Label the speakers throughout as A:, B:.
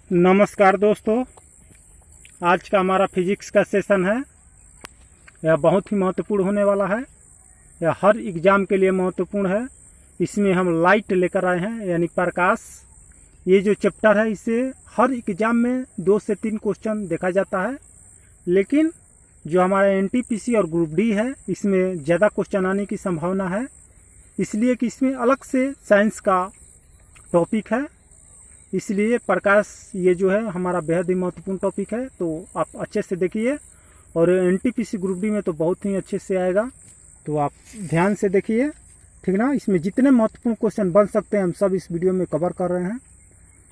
A: नमस्कार दोस्तों, आज का हमारा फिजिक्स का सेशन है। यह बहुत ही महत्वपूर्ण होने वाला है। यह हर एग्ज़ाम के लिए महत्वपूर्ण है। इसमें हम लाइट लेकर आए हैं, यानी प्रकाश। ये जो चैप्टर है, इसे हर एग्ज़ाम में 2 से 3 क्वेश्चन देखा जाता है, लेकिन जो हमारा एनटीपीसी और ग्रुप डी है, इसमें ज़्यादा क्वेश्चन आने की संभावना है, इसलिए कि इसमें अलग से साइंस का टॉपिक है। इसलिए प्रकाश ये जो है हमारा बेहद ही महत्वपूर्ण टॉपिक है, तो आप अच्छे से देखिए। और एनटीपीसी ग्रुप डी में तो बहुत ही अच्छे से आएगा, तो आप ध्यान से देखिए, ठीक ना। इसमें जितने महत्वपूर्ण क्वेश्चन बन सकते हैं हम सब इस वीडियो में कवर कर रहे हैं।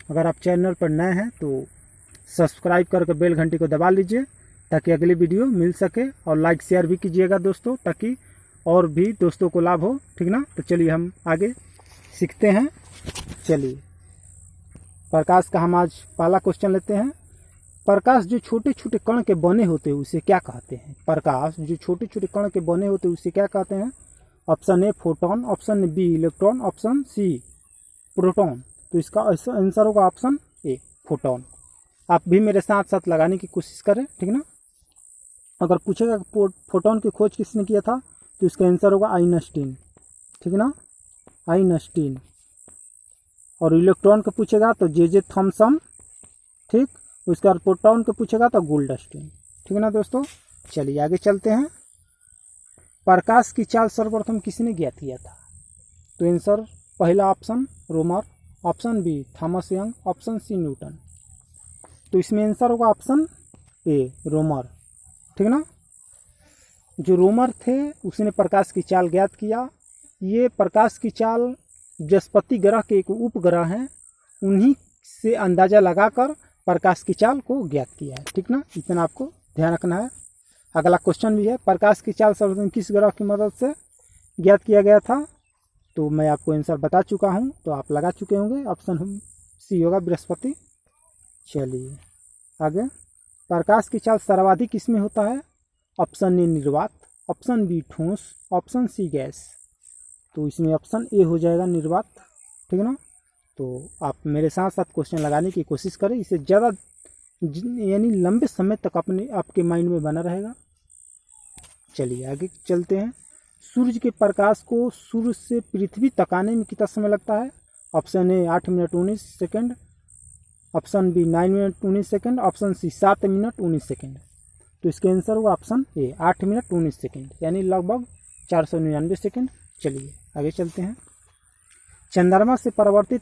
A: अगर आप चैनल पर नए हैं तो सब्सक्राइब करके बेल घंटी को दबा लीजिए ताकि अगली वीडियो मिल सके, और लाइक शेयर भी कीजिएगा दोस्तों, ताकि और भी दोस्तों को लाभ हो, ठीक ना। तो चलिए हम आगे सीखते हैं। चलिए प्रकाश का हम आज पहला क्वेश्चन लेते हैं। प्रकाश जो छोटे छोटे कण के बने होते हैं उसे क्या कहते हैं? प्रकाश जो छोटे छोटे कण के बने होते हैं उसे क्या कहते हैं? Option A photon, option B electron, option C proton. तो इसका आंसर होगा ऑप्शन ए फोटोन। आप भी मेरे साथ साथ लगाने की कोशिश करें, ठीक ना। अगर पूछेगा फोटोन की खोज किसने किया था तो इसका आंसर होगा आइंस्टीन, ठीक ना, आइंस्टीन। और इलेक्ट्रॉन के पूछेगा तो जे थॉमसन, ठीक। उसके बाद प्रोटॉन के पूछेगा तो गोल्डस्टीन, ठीक ना दोस्तों। चलिए आगे चलते हैं। प्रकाश की चाल सर्वप्रथम किसने ज्ञात किया था? तो आंसर पहला option Romer, option B Thomas Young, option C Newton. तो इसमें आंसर होगा ऑप्शन ए रोमर, ठीक ना। जो रोमर थे उसने प्रकाश की चाल ज्ञात किया। ये प्रकाश की चाल बृहस्पति ग्रह के एक उपग्रह हैं, उन्हीं से अंदाजा लगाकर प्रकाश की चाल को ज्ञात किया है, ठीक ना। इतना आपको ध्यान रखना है। अगला क्वेश्चन भी है, प्रकाश की चाल सर्वप्रथम किस ग्रह की मदद से ज्ञात किया गया था? तो मैं आपको आंसर बता चुका हूं, तो आप लगा चुके होंगे। ऑप्शन सी होगा बृहस्पति। चलिए आगे। प्रकाश की चाल सर्वाधिक किसमें होता है? ऑप्शन ए निर्वात, ऑप्शन बी ठोस, ऑप्शन सी गैस। तो इसमें ऑप्शन ए हो जाएगा निर्वात, ठीक ना। तो आप मेरे साथ साथ क्वेश्चन लगाने की कोशिश करें, इसे ज़्यादा यानी लंबे समय तक आपके माइंड में बना रहेगा। चलिए आगे चलते हैं। सूर्य के प्रकाश को सूर्य से पृथ्वी तक आने में कितना समय लगता है? Option A 8 minute 19 second, option B 9 minute 19 second, option C 7 minute 19 second. तो इसका आंसर होगा ऑप्शन ए 8 मिनट 19 सेकेंड, यानी लगभग 499 सेकेंड। चलिए आगे चलते हैं। चंद्रमा से परावर्तित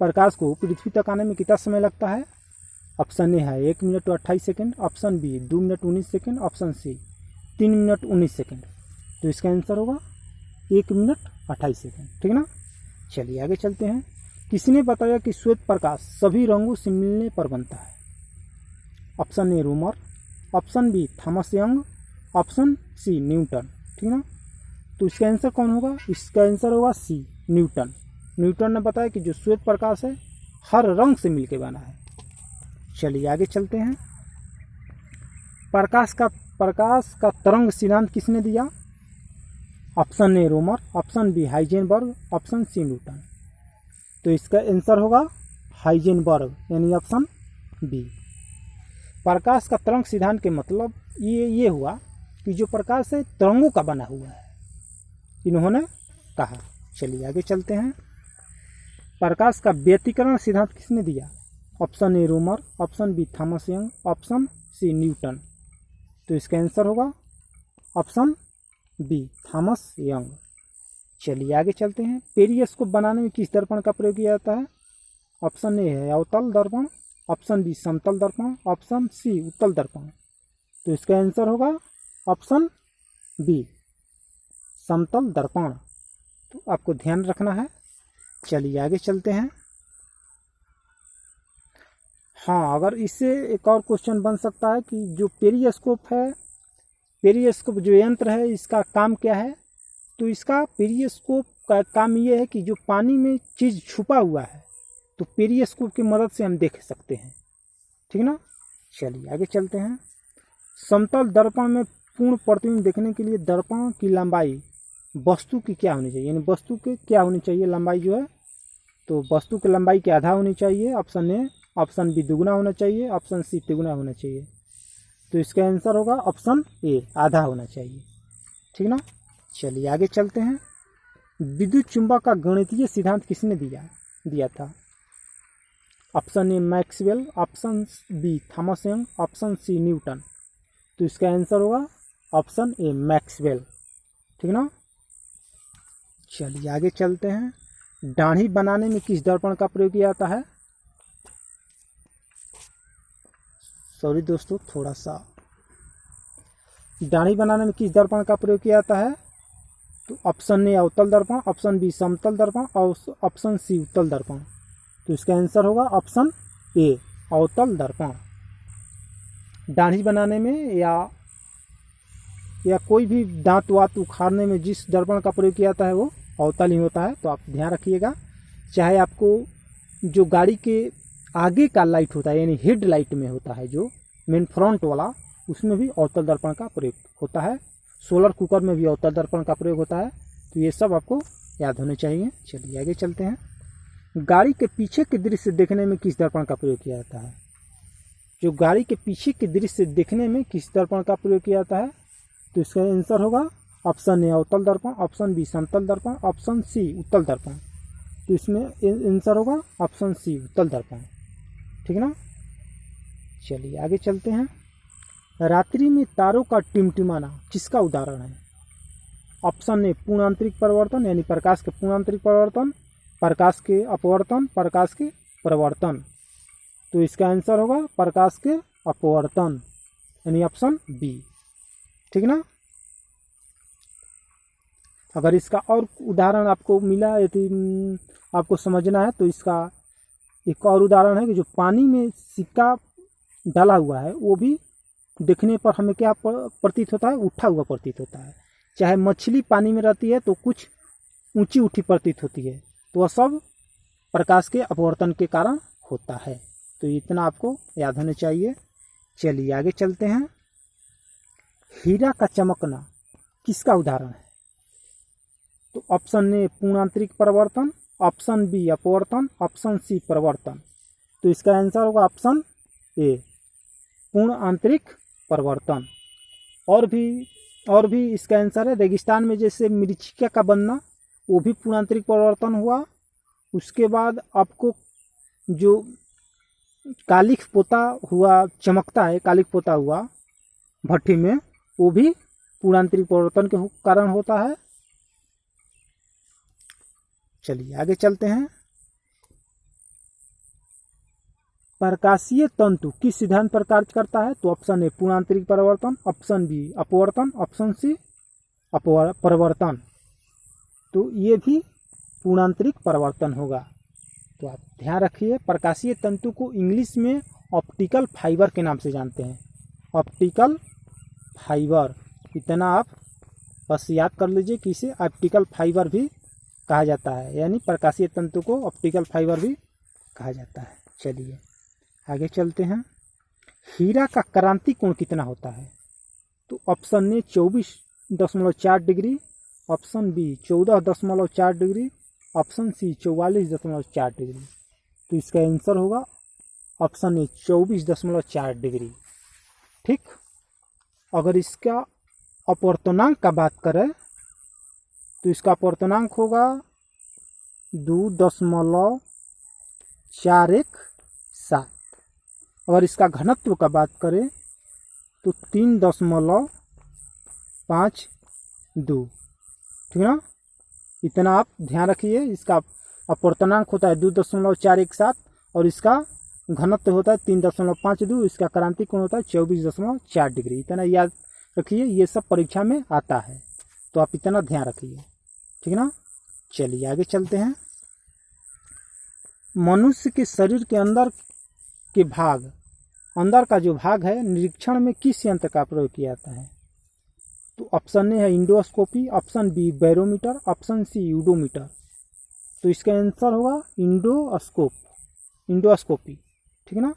A: प्रकाश को पृथ्वी तक आने में कितना समय लगता है? ऑप्शन ए है 1 minute 28 second, option B 2 minute 19 second, option C 3 minute 19 second. तो इसका आंसर होगा 1 मिनट 28 सेकेंड, ठीक ना। चलिए आगे चलते हैं। किसने बताया कि श्वेत प्रकाश सभी रंगों से मिलने पर बनता है? Option A Romer, option B Thomas Young, option C Newton, ठीक ना। तो इसका आंसर कौन होगा? इसका आंसर होगा सी न्यूटन। न्यूटन ने बताया कि जो श्वेत प्रकाश है हर रंग से मिलकर बना है। चलिए आगे चलते हैं। प्रकाश का तरंग सिद्धांत किसने दिया? Option A Romer, option B Heisenberg, option C Newton. तो इसका आंसर होगा हाइजेनबर्ग, यानी ऑप्शन बी। प्रकाश का तरंग सिद्धांत के मतलब ये हुआ कि जो प्रकाश है तरंगों का बना हुआ है, इन्होंने कहा। चलिए आगे चलते हैं। प्रकाश का व्यतिकरण सिद्धांत किसने दिया? Option A Romer, option B Thomas Young, option C Newton. तो इसका आंसर होगा ऑप्शन बी थॉमस यंग। चलिए आगे चलते हैं। पेरिस्कोप बनाने में किस दर्पण का प्रयोग किया जाता है? ऑप्शन ए है अवतल दर्पण, ऑप्शन बी समतल दर्पण, ऑप्शन सी उत्तल दर्पण। तो इसका आंसर होगा ऑप्शन बी समतल दर्पण। तो आपको ध्यान रखना है। चलिए आगे चलते हैं। हाँ, अगर इससे एक और क्वेश्चन बन सकता है कि जो पेरिस्कोप है, पेरिस्कोप जो यंत्र है, इसका काम क्या है? तो इसका पेरिस्कोप का काम ये है कि जो पानी में चीज़ छुपा हुआ है तो पेरिस्कोप की मदद से हम देख सकते हैं, ठीक ना। चलिए आगे चलते हैं। समतल दर्पण में पूर्ण प्रतिबिंब देखने के लिए दर्पण की लंबाई वस्तु की क्या होनी चाहिए, यानी वस्तु के क्या होनी चाहिए लंबाई जो है? तो वस्तु की लंबाई के आधा होनी चाहिए, ऑप्शन ए, ऑप्शन बी दुगुना होना चाहिए, ऑप्शन सी तिगुना होना चाहिए। तो इसका आंसर होगा ऑप्शन ए, आधा होना चाहिए। ठीक ना। चलिए आगे चलते हैं। विद्युत चुंबक का गणितीय सिद्धांत किसने दिया था? Option A Maxwell, option B Thomas Young, option C Newton. तो इसका आंसर होगा ऑप्शन ए मैक्सवेल। ठीक ना। चलिए आगे चलते हैं। दाढ़ी बनाने में किस दर्पण का प्रयोग किया जाता है? सॉरी दोस्तों, थोड़ा सा। दाढ़ी बनाने में किस दर्पण का प्रयोग किया जाता है? तो ऑप्शन ए अवतल दर्पण, ऑप्शन बी समतल दर्पण और ऑप्शन सी उत्तल दर्पण। तो इसका आंसर होगा ऑप्शन ए अवतल दर्पण। दाढ़ी बनाने में या कोई भी दांत वात उखाड़ने में जिस दर्पण का प्रयोग किया जाता है वो अवतल ही होता है। तो आप ध्यान रखिएगा। चाहे आपको जो गाड़ी के आगे का लाइट होता है यानी हेड लाइट में होता है जो मेन फ्रंट वाला, उसमें भी अवतल दर्पण का प्रयोग होता है। सोलर कुकर में भी अवतल दर्पण का प्रयोग होता है। तो ये सब आपको याद होने चाहिए। चलिए आगे चलते हैं। गाड़ी के पीछे के दृश्य देखने में किस दर्पण का प्रयोग किया जाता है? जो गाड़ी के पीछे के दृश्य देखने में किस दर्पण का प्रयोग किया जाता है? तो इसका आंसर होगा ऑप्शन ए अवतल दर्पण, ऑप्शन बी समतल दर्पण, ऑप्शन सी उत्तल दर्पण। तो इसमें आंसर होगा ऑप्शन सी उत्तल दर्पण। ठीक ना। चलिए आगे चलते हैं। रात्रि में तारों का टिमटिमाना किसका उदाहरण है? ऑप्शन ए पूर्ण आंतरिक परिवर्तन यानी प्रकाश के पूर्ण आंतरिक परिवर्तन, प्रकाश के अपवर्तन, प्रकाश के प्रवर्तन। तो इसका आंसर होगा प्रकाश के अपवर्तन यानी ऑप्शन बी। ठीक ना। अगर इसका और उदाहरण आपको मिला यदि आपको समझना है तो इसका एक और उदाहरण है कि जो पानी में सिक्का डाला हुआ है वो भी देखने पर हमें क्या प्रतीत होता है? उठा हुआ प्रतीत होता है। चाहे मछली पानी में रहती है तो कुछ ऊंची उठी प्रतीत होती है, तो वह सब प्रकाश के अपवर्तन के कारण होता है। तो इतना आपको याद होना चाहिए। चलिए आगे चलते हैं। हीरा का चमकना किसका उदाहरण है? तो ऑप्शन ए पूर्ण आंतरिक परिवर्तन, ऑप्शन बी अपवर्तन, ऑप्शन सी परिवर्तन। तो इसका आंसर होगा ऑप्शन ए पूर्ण आंतरिक परिवर्तन। और भी इसका आंसर है रेगिस्तान में जैसे मरीचिका का बनना, वो भी पूर्ण आंतरिक परिवर्तन हुआ। उसके बाद आपको जो कालिख पोता हुआ चमकता है, कालिख पोता हुआ भट्टी में, वो भी पूर्ण आंतरिक परिवर्तन के कारण होता है। चलिए आगे चलते हैं। प्रकाशीय तंतु किस सिद्धांत पर कार्य करता है? तो ऑप्शन ए पूर्ण आंतरिक परिवर्तन, ऑप्शन बी अपवर्तन, ऑप्शन सी परिवर्तन। तो ये भी पूर्ण आंतरिक परिवर्तन होगा। तो आप ध्यान रखिए। प्रकाशीय तंतु को इंग्लिश में ऑप्टिकल फाइबर के नाम से जानते हैं। ऑप्टिकल फाइबर, इतना आप बस याद कर लीजिए कि इसे ऑप्टिकल फाइबर भी कहा जाता है, यानी प्रकाशीय तंतु को ऑप्टिकल फाइबर भी कहा जाता है। चलिए आगे चलते हैं। हीरा का क्रांति कोण कितना होता है? तो option A 24.4 degree, option B 14.4 degree, option C 44.4 degree. तो इसका आंसर होगा ऑप्शन ए 24.4 डिग्री। ठीक। अगर इसका अपवर्तनांक का बात करें तो इसका अपवर्तनांक होगा 2.417। अगर इसका घनत्व का बात करें तो 3.52। ठीक ना। इतना आप ध्यान रखिए। इसका अपवर्तनांक होता है 2.417 और इसका घनत्व होता है 3.52। इसका क्रांति कोण होता है 24.4 डिग्री। इतना याद रखिए, ये सब परीक्षा में आता है, तो आप इतना ध्यान रखिए। ठीक ना। चलिए आगे चलते हैं। मनुष्य के शरीर के अंदर का जो भाग है, निरीक्षण में किस यंत्र का प्रयोग किया जाता है? तो ऑप्शन ए है endoscopy, option B barometer, option C udometer. तो इसका आंसर होगा इंडोस्कोपी। ठीक ना।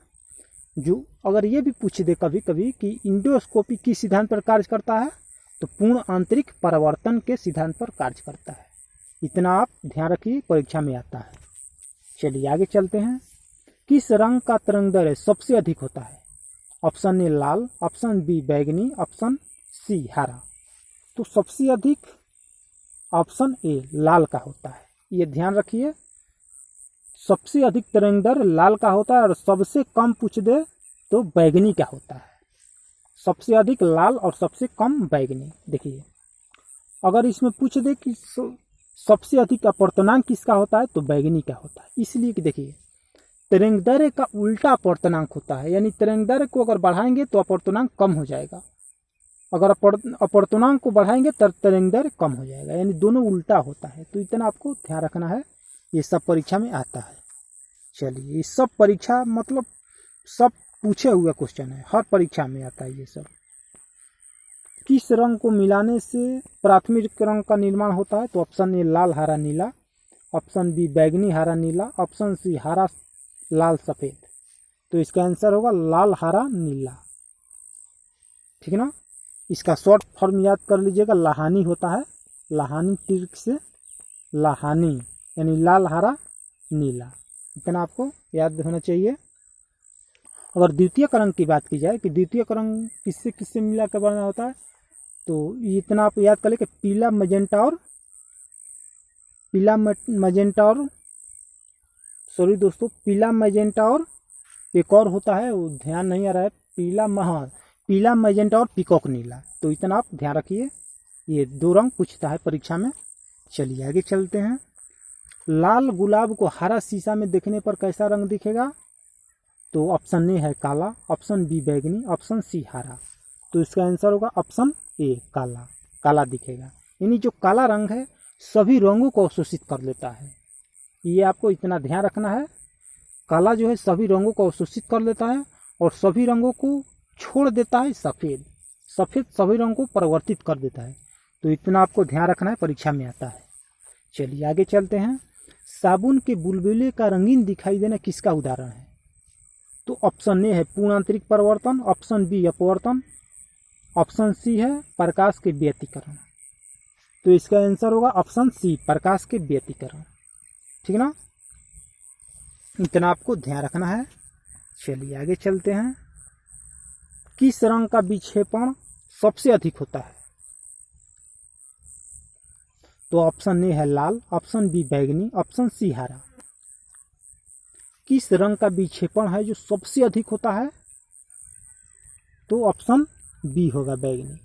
A: जो अगर ये भी पूछ दे कभी कभी कि इंडोस्कोपी किस सिद्धांत पर कार्य करता है, तो पूर्ण आंतरिक परावर्तन के सिद्धांत पर कार्य करता है। इतना आप ध्यान रखिए, परीक्षा में आता है। चलिए आगे चलते हैं। किस रंग का तरंगदैर्घ्य सबसे अधिक होता है? ऑप्शन ए लाल, ऑप्शन बी बैंगनी, ऑप्शन सी हरा। तो सबसे अधिक ऑप्शन ए लाल का होता है, ये ध्यान रखिए। सबसे अधिक तरंगदैर्घ्य लाल का होता है और सबसे कम पूछ दे तो बैंगनी का होता है। सबसे अधिक लाल और सबसे कम बैंगनी। देखिए अगर इसमें पूछ दे कि सबसे अधिक अपवर्तनांक किसका होता है तो बैंगनी का होता है। इसलिए कि देखिए तरंगदैर्घ्य का उल्टा अपवर्तनांक होता है, यानी तरंगदैर्घ्य को अगर बढ़ाएंगे तो अपवर्तनांक कम हो जाएगा, अगर अपवर्तनांक को बढ़ाएंगे तो तरंगदैर्घ्य कम हो जाएगा, यानी दोनों उल्टा होता है। तो इतना आपको ध्यान रखना है, ये सब परीक्षा में आता है। चलिए ये सब परीक्षा मतलब सब पूछे हुए क्वेश्चन है, हर परीक्षा में आता है ये सब। किस रंग को मिलाने से प्राथमिक रंग का निर्माण होता है? तो ऑप्शन ए लाल हरा नीला, ऑप्शन बी बैंगनी हरा नीला, ऑप्शन सी हरा लाल सफेद। तो इसका आंसर होगा लाल हरा नीला, ठीक है ना। इसका शॉर्ट फॉर्म याद कर लीजिएगा, लाहानी होता है, लाहानी ट्रिक से लाहानी यानी लाल हरा नीला, इतना आपको याद होना चाहिए। अगर द्वितीयक रंग की बात की जाए कि द्वितीयक रंग किससे किससे मिला कर बना होता है, तो इतना आप याद कर ले कि पीला मैजेंटा और एक और होता है, वो ध्यान नहीं आ रहा है, पीला मैजेंटा और पीकॉक नीला। तो इतना आप ध्यान रखिए, ये दो रंग पूछता है परीक्षा में। चलिए आगे चलते हैं। लाल गुलाब को हरा शीशा में देखने पर कैसा रंग दिखेगा? तो ऑप्शन ए है काला, ऑप्शन बी बैंगनी, ऑप्शन सी हरा। तो इसका आंसर होगा ऑप्शन ए काला, काला दिखेगा। यानी जो काला रंग है सभी रंगों को अवशोषित कर लेता है, ये आपको इतना ध्यान रखना है। काला जो है सभी रंगों को अवशोषित कर लेता है और सभी रंगों को छोड़ देता है सफ़ेद, सफ़ेद सभी रंगों को परिवर्तित कर देता है। तो इतना आपको ध्यान रखना है, परीक्षा में आता है। चलिए आगे चलते हैं। साबुन के बुलबुले का रंगीन दिखाई देना किसका उदाहरण है? तो ऑप्शन ए है पूर्ण आंतरिक परिवर्तन, ऑप्शन बी अपवर्तन, ऑप्शन सी है प्रकाश के व्यतिकरण। तो इसका आंसर होगा ऑप्शन सी प्रकाश के व्यतिकरण, ठीक ना। इतना आपको ध्यान रखना है। चलिए आगे चलते हैं। किस रंग का विक्षेपण सबसे अधिक होता है? तो ऑप्शन ए है लाल, ऑप्शन बी बैंगनी, ऑप्शन सी हरा। किस रंग का विक्षेपण है जो सबसे अधिक होता है? तो ऑप्शन बी होगा बैंगनी।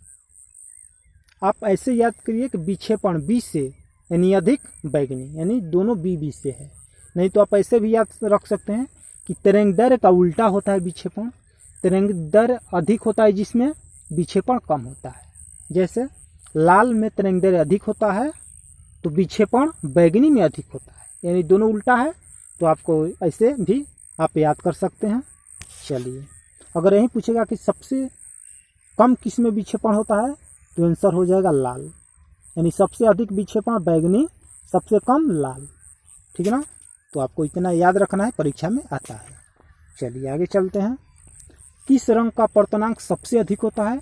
A: आप ऐसे याद करिए कि विक्षेपण बी से यानी अधिक बैंगनी, यानी दोनों बी से है। नहीं तो आप ऐसे भी याद रख सकते हैं कि तरंगदैर्घ्य का उल्टा होता है विक्षेपण, तरंगदैर्घ्य अधिक होता है जिसमें विक्षेपण कम होता है। जैसे लाल में तरंगदैर्घ्य अधिक होता है तो विक्षेपण बैंगनी में अधिक होता है, यानी दोनों उल्टा है। तो आपको ऐसे भी आप याद कर सकते हैं। चलिए अगर यही पूछेगा कि सबसे कम किस में विक्षेपण होता है तो आंसर हो जाएगा लाल, यानी सबसे अधिक विक्षेपण बैंगनी, सबसे कम लाल, ठीक है ना। तो आपको इतना याद रखना है, परीक्षा में आता है। चलिए आगे चलते हैं। किस रंग का अपवर्तनांक सबसे अधिक होता है?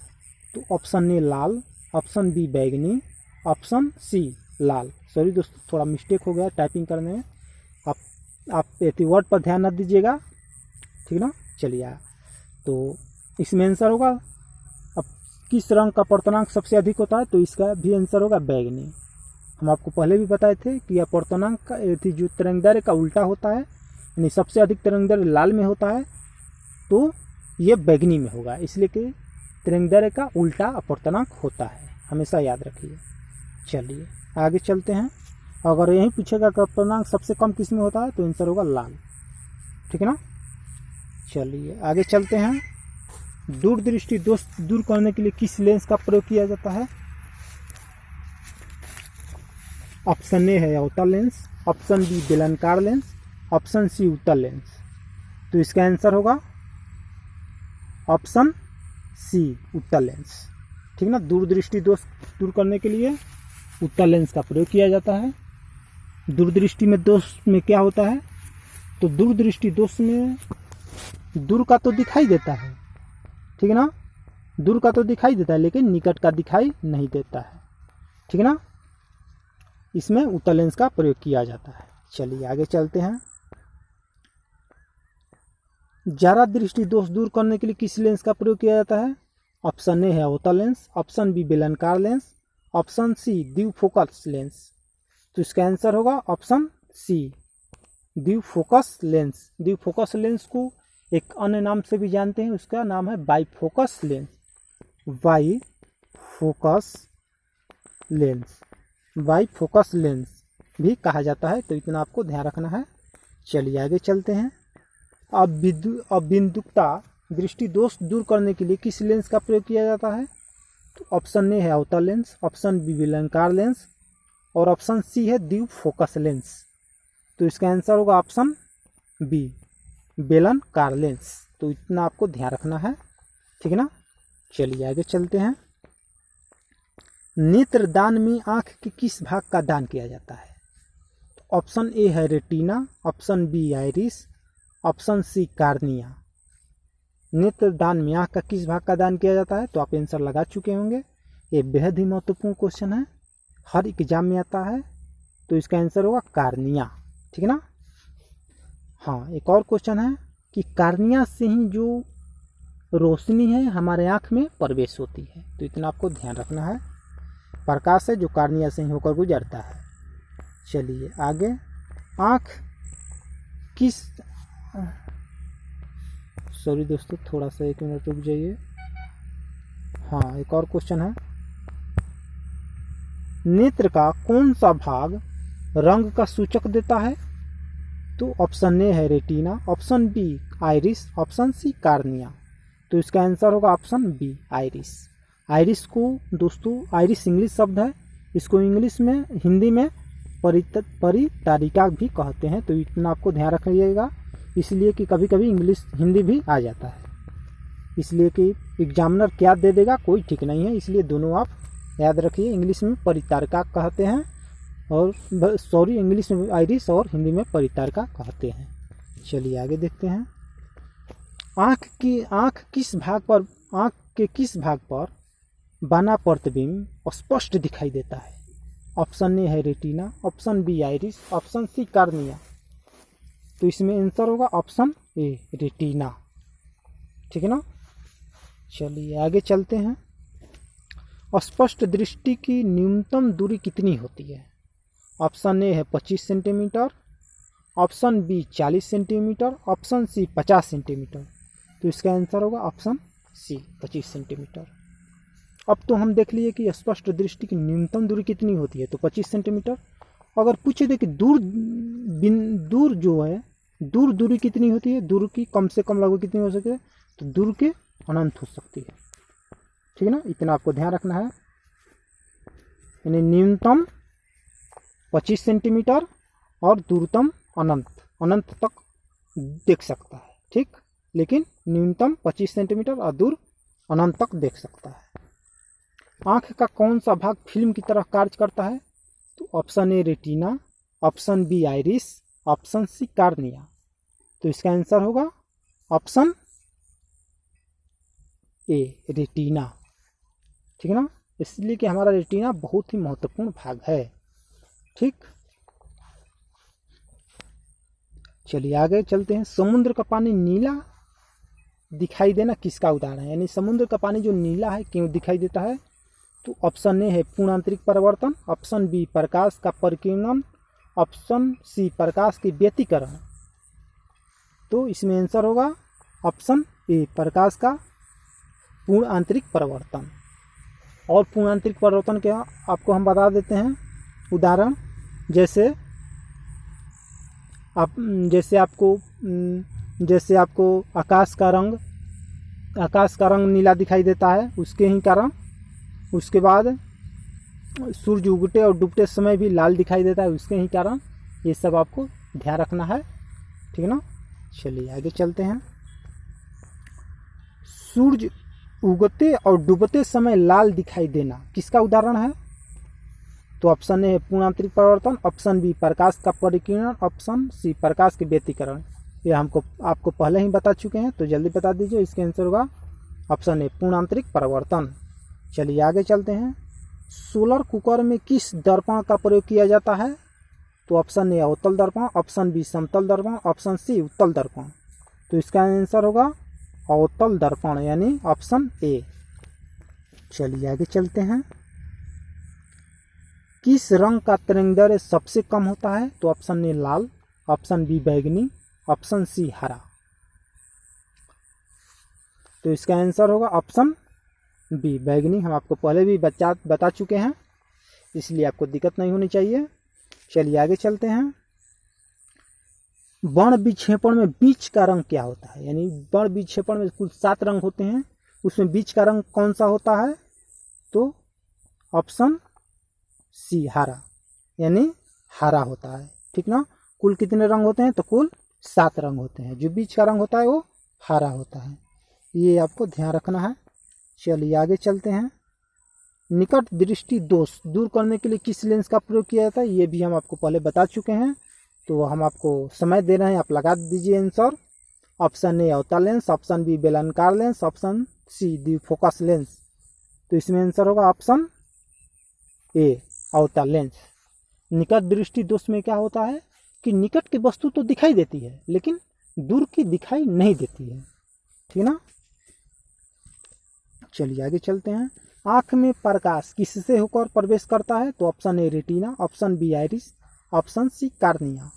A: तो ऑप्शन ए लाल, ऑप्शन बी बैंगनी, ऑप्शन सी लाल। सॉरी दोस्तों थोड़ा मिस्टेक हो गया टाइपिंग करने में, आप वर्ड पर ध्यान न दीजिएगा, ठीक ना। चलिए तो इसमें आंसर होगा, अब किस रंग का अपवर्तनांक सबसे अधिक होता है तो इसका भी आंसर होगा बैंगनी। हम आपको पहले भी बताए थे कि अपवर्तनांक का जो तरंगदैर्घ्य का उल्टा होता है, यानी सबसे अधिक तरंगदैर्घ्य लाल में होता है तो ये बैंगनी में होगा, इसलिए कि तरंगदैर्घ्य का उल्टा अपवर्तनांक होता है, हमेशा याद रखिए। चलिए आगे चलते हैं। अगर यही पूछेगा कि अपवर्तनांक सबसे कम किस में होता है तो आंसर होगा लाल, ठीक है ना। चलिए आगे चलते हैं। दूरदृष्टि दोष दूर करने के लिए किस लेंस का प्रयोग किया जाता है? ऑप्शन ए है अवतल लेंस, ऑप्शन बी बेलनाकार लेंस, ऑप्शन सी उत्तल लेंस। तो इसका आंसर होगा ऑप्शन सी उत्तल लेंस, ठीक ना। दूरदृष्टि दोष दूर करने के लिए उत्तल लेंस का प्रयोग किया जाता है। दूरदृष्टि में दोष में क्या होता है? तो दूरदृष्टि दोष में दूर का तो दिखाई देता है, ठीक है ना, दूर का तो दिखाई देता है लेकिन निकट का दिखाई नहीं देता है, ठीक है ना। इसमें उत्तल लेंस का प्रयोग किया जाता है। चलिए आगे चलते हैं। ज़्यादा दृष्टि दोष दूर करने के लिए किस लेंस का प्रयोग किया जाता है? ऑप्शन ए है अवतल लेंस, ऑप्शन बी बेलनाकार लेंस, ऑप्शन सी द्विफोकस लेंस। तो इसका आंसर होगा ऑप्शन सी द्विफोकस लेंस। द्विफोकस लेंस को एक अन्य नाम से भी जानते हैं, उसका नाम है बाइफोकस लेंस। बाइफोकस लेंस, बाइफोकस लेंस भी कहा जाता है, तो इतना आपको ध्यान रखना है। चलिए आगे चलते हैं। अब बिंदुकता दृष्टि दोष दूर करने के लिए किस लेंस का प्रयोग किया जाता है? तो ऑप्शन ए है अवतल लेंस, ऑप्शन बी बेलनाकार लेंस और ऑप्शन सी है द्विफोकस लेंस। तो इसका आंसर होगा ऑप्शन बी बेलनाकार लेंस। तो इतना आपको ध्यान रखना है, ठीक है ना। चलिए आगे चलते हैं। नेत्र दान में आंख के किस भाग का दान किया जाता है? तो ऑप्शन ए है retina, option B iris, option C cornea. नेत्र दान में आंख का किस भाग का दान किया जाता है? तो आप आंसर लगा चुके होंगे। ये बेहद ही महत्वपूर्ण क्वेश्चन है, हर एग्जाम में आता है। तो इसका आंसर होगा कार्निया, ठीक है ना। हाँ, एक और क्वेश्चन है कि कार्निया से ही जो रोशनी है हमारे आँख में प्रवेश होती है। तो इतना आपको ध्यान रखना है, प्रकाश है जो कार्निया से ही होकर गुजरता है। चलिए आगे। आँख किस सॉरी दोस्तों, थोड़ा सा 1 मिनट रुक जाइए। हाँ, एक और क्वेश्चन है। नेत्र का कौन सा भाग रंग का सूचक देता है? तो ऑप्शन ए है retina, option B iris, option C cornea. तो इसका आंसर होगा ऑप्शन बी आइरिस। आइरिस को दोस्तों, आइरिस इंग्लिश शब्द है, इसको इंग्लिश में हिंदी में परितारिका भी कहते हैं। तो इतना आपको ध्यान रखिएगा, इसलिए कि कभी कभी इंग्लिश हिंदी भी आ जाता है, इसलिए कि एग्जामिनर क्या दे देगा कोई ठीक नहीं है। इसलिए दोनों आप याद रखिए, इंग्लिश में परितारिका कहते हैं और इंग्लिश में आइरिस और हिंदी में परितारिका कहते हैं। चलिए आगे देखते हैं। आँख के किस भाग पर बना प्रतिबिंब स्पष्ट दिखाई देता है? ऑप्शन ए है retina, option B iris, option C cornea. तो इसमें आंसर होगा ऑप्शन ए रेटिना, ठीक है ना। चलिए आगे चलते हैं। स्पष्ट दृष्टि की न्यूनतम दूरी कितनी होती है? ऑप्शन ए है 25 centimetre, option B 40 centimetre, option C 50 centimetre. तो इसका आंसर होगा ऑप्शन सी 25 सेंटीमीटर। अब तो हम देख लिए कि स्पष्ट दृष्टि की न्यूनतम दूरी कितनी होती है, तो 25 सेंटीमीटर। अगर पूछे दे कि दूर जो है, दूर दूरी कितनी होती है, दूर की कम से कम लगभग कितनी हो सकती है, तो दूर के अनंत हो सकती है, ठीक है ना। इतना आपको ध्यान रखना है, यानी न्यूनतम 25 सेंटीमीटर और दूरतम अनंत तक देख सकता है, ठीक। लेकिन न्यूनतम 25 सेंटीमीटर और दूर अनंत तक देख सकता है। आँख का कौन सा भाग फिल्म की तरह कार्य करता है? तो option A retina, option B iris, option C cornea. तो इसका आंसर होगा ऑप्शन ए रेटिना, ठीक है ना। इसलिए कि हमारा रेटिना बहुत ही महत्वपूर्ण भाग है, ठीक। चलिए आगे चलते हैं। समुद्र का पानी नीला दिखाई देना किसका उदाहरण है? यानी समुद्र का पानी जो नीला है क्यों दिखाई देता है? तो ऑप्शन ए है पूर्ण आंतरिक परावर्तन, ऑप्शन बी प्रकाश का परिकिरण, ऑप्शन सी प्रकाश की व्यतिकरण। तो इसमें आंसर होगा ऑप्शन ए प्रकाश का पूर्ण आंतरिक परावर्तन। और पूर्ण आंतरिक परावर्तन क्या आपको हम बता देते हैं उदाहरण, जैसे आपको आकाश का रंग नीला दिखाई देता है, उसके ही कारण उसके बाद सूर्य उगते और डूबते समय भी लाल दिखाई देता है, उसके ही कारण। ये सब आपको ध्यान रखना है, ठीक है ना। चलिए आगे चलते हैं। सूर्य उगते और डूबते समय लाल दिखाई देना किसका उदाहरण है? तो ऑप्शन ए है पूर्ण आंतरिक परावर्तन, ऑप्शन बी प्रकाश का परिकिरण, ऑप्शन सी प्रकाश के व्यतिकरण। ये आपको पहले ही बता चुके हैं, तो जल्दी बता दीजिए। इसका आंसर होगा ऑप्शन ए पूर्ण आंतरिक परावर्तन। चलिए आगे चलते हैं। सोलर कुकर में किस दर्पण का प्रयोग किया जाता है? तो ऑप्शन ए अवतल दर्पण, ऑप्शन बी समतल दर्पण, ऑप्शन सी उत्तल दर्पण। तो इसका आंसर होगा अवतल दर्पण यानी ऑप्शन ए। चलिए आगे चलते हैं। किस रंग का तरंगदैर्घ्य सबसे कम होता है? तो ऑप्शन ए लाल, ऑप्शन बी बैगनी, ऑप्शन सी हरा। तो इसका आंसर होगा ऑप्शन बी बैगनी। हम आपको पहले भी बता चुके हैं, इसलिए आपको दिक्कत नहीं होनी चाहिए। चलिए आगे चलते हैं। वर्ण विक्षेपण में बीच का रंग क्या होता है? यानी वर्ण विक्षेपण में कुल 7 रंग होते हैं, उसमें बीच का रंग कौन सा होता है? तो ऑप्शन सी हरा, यानी हरा होता है। ठीक ना? कुल कितने रंग होते हैं? तो कुल 7 रंग होते हैं, जो बीच का रंग होता है वो हरा होता है, ये आपको ध्यान रखना है। चलिए आगे चलते हैं। निकट दृष्टि दोष दूर करने के लिए किस लेंस का प्रयोग किया जाता है? ये भी हम आपको पहले बता चुके हैं, तो हम आपको समय दे रहे हैं, आप लगा दीजिए आंसर। ऑप्शन ए अवतल लेंस, ऑप्शन बी बेलनाकार लेंस, ऑप्शन सी द्विफोकस लेंस। तो इसमें आंसर होगा ऑप्शन ए अवतल लेंस। निकट दृष्टि दोष में क्या होता है कि निकट की वस्तु तो दिखाई देती है लेकिन दूर की दिखाई नहीं देती है। ठीक ना? चलिए आगे चलते हैं। आंख में प्रकाश किससे होकर प्रवेश करता है? तो option A retina, option B iris, option C cornea.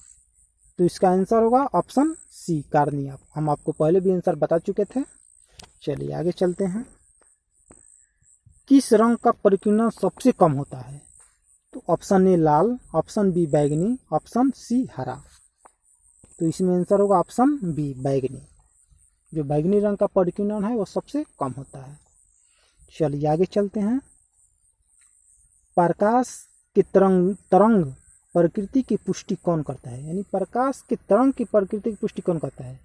A: तो इसका आंसर होगा ऑप्शन सी कार्निया। हम आपको पहले भी आंसर बता चुके थे। चलिए आगे चलते हैं। किस रंग का परिकीर्णन सबसे कम होता है? तो ऑप्शन ए लाल, ऑप्शन बी बैगनी, ऑप्शन सी हरा। तो इसमें आंसर होगा ऑप्शन बी बैगनी। जो बैगनी रंग का परिकीर्णन है वो सबसे कम होता है। चलिए आगे चलते हैं। प्रकाश के तरंग प्रकृति की पुष्टि कौन करता है? यानी प्रकाश के तरंग की प्रकृति की पुष्टि कौन करता है?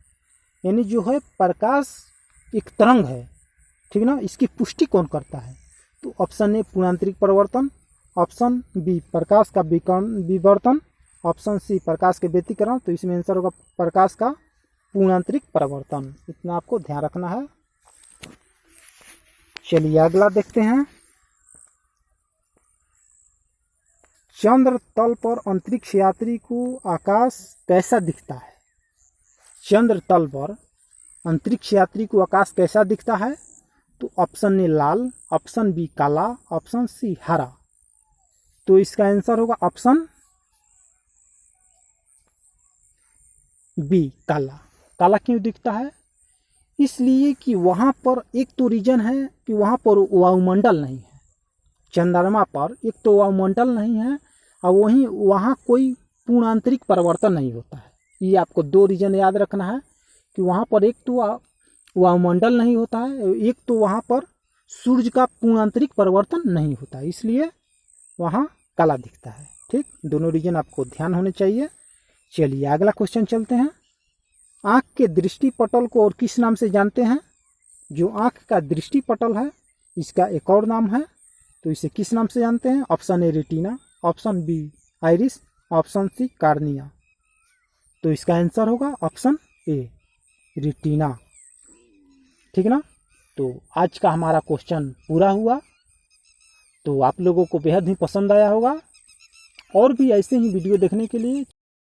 A: यानी जो है प्रकाश एक तरंग है, ठीक ना, इसकी पुष्टि कौन करता है? तो ऑप्शन ए पूर्णांतरिक परिवर्तन, ऑप्शन बी प्रकाश का विवर्तन, ऑप्शन सी प्रकाश के व्यतिकरण। तो इसमें आंसर होगा प्रकाश का पूर्णांतरिक परिवर्तन। इतना आपको ध्यान रखना है। चलिए अगला देखते हैं। चंद्र तल पर अंतरिक्ष यात्री को आकाश कैसा दिखता है? चंद्र तल पर अंतरिक्ष यात्री को आकाश कैसा दिखता है? तो ऑप्शन ए लाल, ऑप्शन बी काला, ऑप्शन सी हरा। तो इसका आंसर होगा ऑप्शन बी काला। काला क्यों दिखता है? इसलिए कि वहां पर एक तो रीजन है कि वहां पर वायुमंडल नहीं है। चंद्रमा पर एक तो वायुमंडल नहीं है और वहीं वहां कोई पूर्णांतरिक परिवर्तन नहीं होता है। ये आपको 2 रीजन याद रखना है कि वहां पर एक तो वायुमंडल नहीं होता है, एक तो वहां पर सूर्य का पूर्णांतरिक परिवर्तन नहीं होता है, इसलिए वहां काला दिखता है। ठीक, दोनों रीजन आपको ध्यान होने चाहिए। चलिए अगला क्वेश्चन चलते हैं। आंख के दृष्टिपटल को और किस नाम से जानते हैं? जो आंख का दृष्टिपटल है इसका एक और नाम है, तो इसे किस नाम से जानते हैं? Option A retina, option B iris, option C cornea. तो इसका आंसर होगा ऑप्शन ए रेटिना। ठीक ना? तो आज का हमारा क्वेश्चन पूरा हुआ, तो आप लोगों को बेहद ही पसंद आया होगा। और भी ऐसे ही वीडियो देखने के लिए